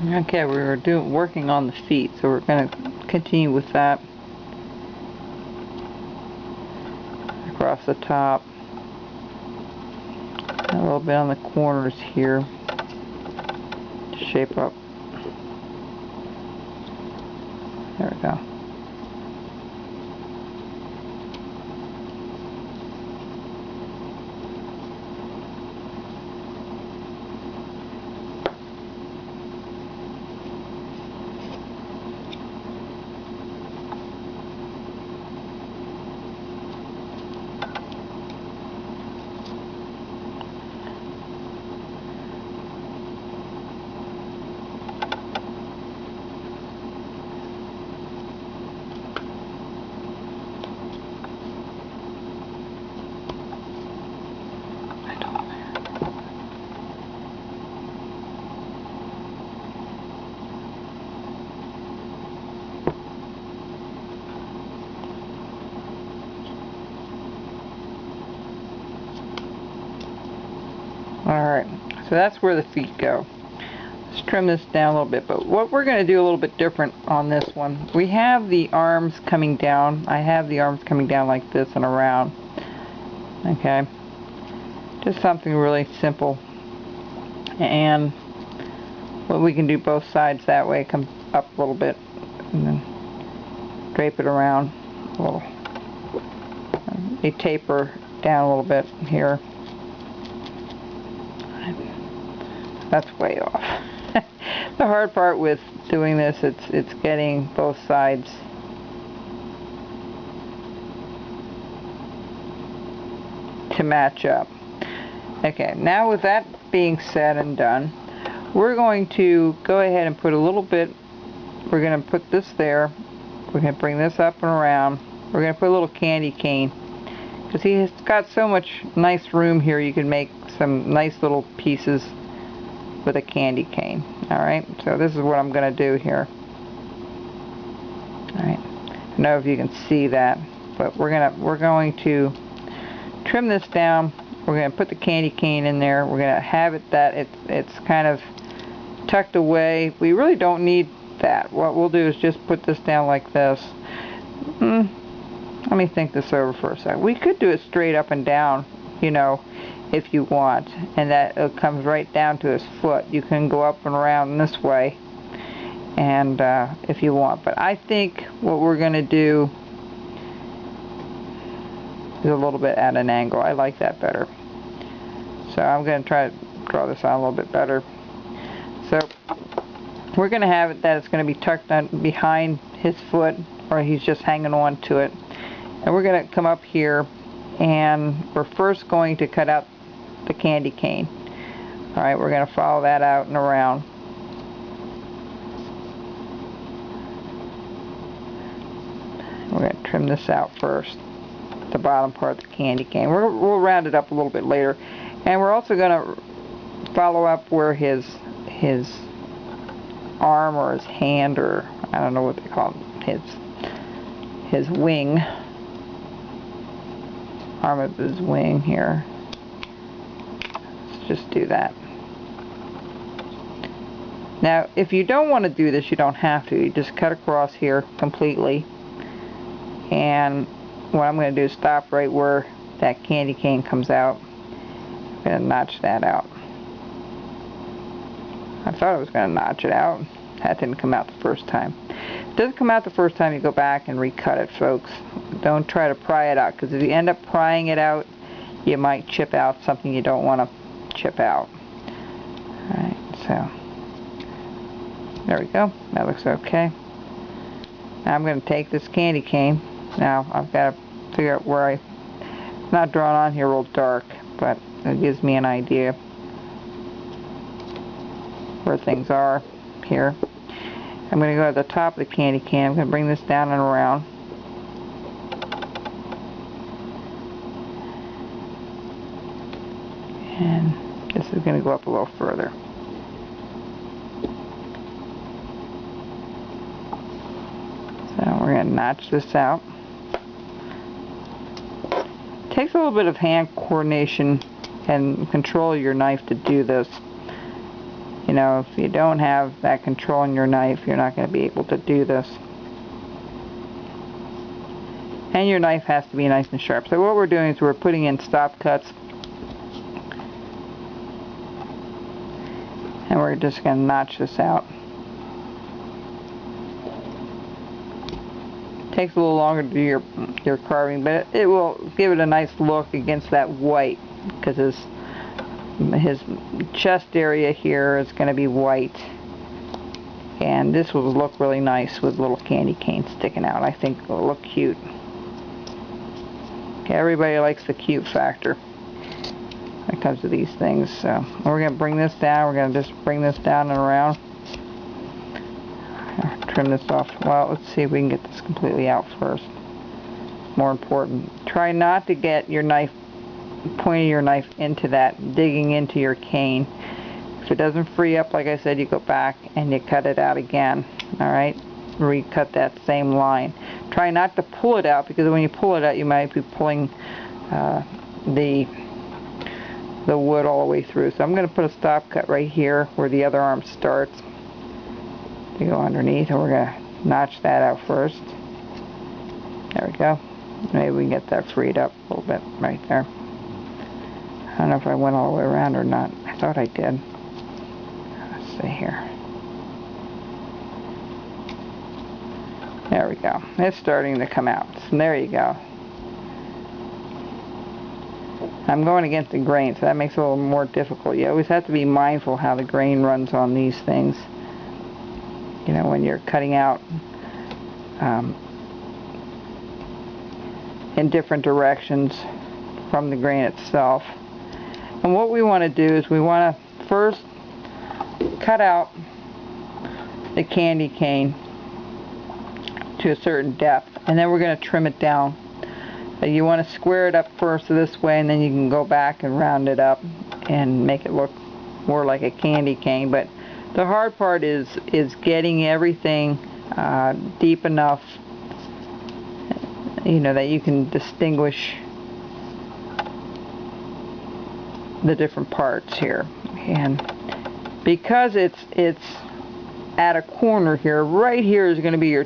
Okay, we were working on the feet, so we're going to continue with that. Across the top, a little bit on the corners here to shape up. There we go. Alright, so that's where the feet go. Let's trim this down a little bit, but what we're going to do a little bit different on this one, we have the arms coming down. I have the arms coming down like this and around. Okay, just something really simple. And what we can do both sides that way, come up a little bit and then drape it around a little. They taper down a little bit here. That's way off. The hard part with doing this, it's getting both sides to match up. Okay, now with that being said and done, we're going to go ahead and put a little bit, we're going to put this there, we're going to bring this up and around, we're going to put a little candy cane, because he's got so much nice room here, you can make some nice little pieces with a candy cane. Alright, so this is what I'm going to do here. Alright, I don't know if you can see that, but we're going to trim this down. We're going to put the candy cane in there. We're going to have it that it's kind of tucked away. We really don't need that. What we'll do is just put this down like this. Let me think this over for a second. We could do it straight up and down, you know, if you want, and that it comes right down to his foot. You can go up and around this way, and if you want. But I think what we're going to do is a little bit at an angle. I like that better. So I'm going to try to draw this on a little bit better. So we're going to have it that it's going to be tucked on behind his foot, or he's just hanging on to it. And we're going to come up here, and we're first going to cut out the candy cane. Alright, we're going to follow that out and around. We're going to trim this out first, the bottom part of the candy cane. We'll round it up a little bit later. And we're also going to follow up where his arm or his hand, or I don't know what they call it, his wing, arm of his wing here. Let's just do that. Now, if you don't want to do this, you don't have to. You just cut across here completely. And what I'm going to do is stop right where that candy cane comes out. I'm going to notch that out. I thought I was going to notch it out. That didn't come out the first time. If it doesn't come out the first time, you go back and recut it, folks. Don't try to pry it out, because if you end up prying it out, you might chip out something you don't want to chip out. Alright, so there we go. That looks okay. Now I'm going to take this candy cane. Now I've got to figure out where it's not drawn on here real dark, but it gives me an idea where things are here. I'm going to go to the top of the candy cane. I'm going to bring this down and around. And this is going to go up a little further. So we're going to notch this out. It takes a little bit of hand coordination and control of your knife to do this. You know, if you don't have that control in your knife, you're not going to be able to do this. And your knife has to be nice and sharp. So what we're doing is we're putting in stop cuts. And we're just going to notch this out. It takes a little longer to do your carving, but it will give it a nice look against that white, because his chest area here is going to be white. And this will look really nice with little candy canes sticking out. I think it'll look cute. Okay, everybody likes the cute factor when it comes to these things. So we're going to bring this down. We're going to just bring this down and around. Trim this off. Well, let's see if we can get this completely out first. More important. Try not to get your knife, pointing your knife into that, digging into your cane. If it doesn't free up, like I said, you go back and you cut it out again. Alright? Recut that same line. Try not to pull it out, because when you pull it out, you might be pulling the wood all the way through. So I'm going to put a stop cut right here where the other arm starts. You go underneath, and we're going to notch that out first. There we go. Maybe we can get that freed up a little bit right there. I don't know if I went all the way around or not. I thought I did. Let's see here. There we go. It's starting to come out. So there you go. I'm going against the grain, so that makes it a little more difficult. You always have to be mindful how the grain runs on these things. You know, when you're cutting out in different directions from the grain itself. And what we want to do is we want to first cut out the candy cane to a certain depth, and then we're going to trim it down. But you want to square it up first this way, and then you can go back and round it up and make it look more like a candy cane. But the hard part is getting everything deep enough, you know, that you can distinguish the different parts here. And because it's at a corner here, right here is going to be your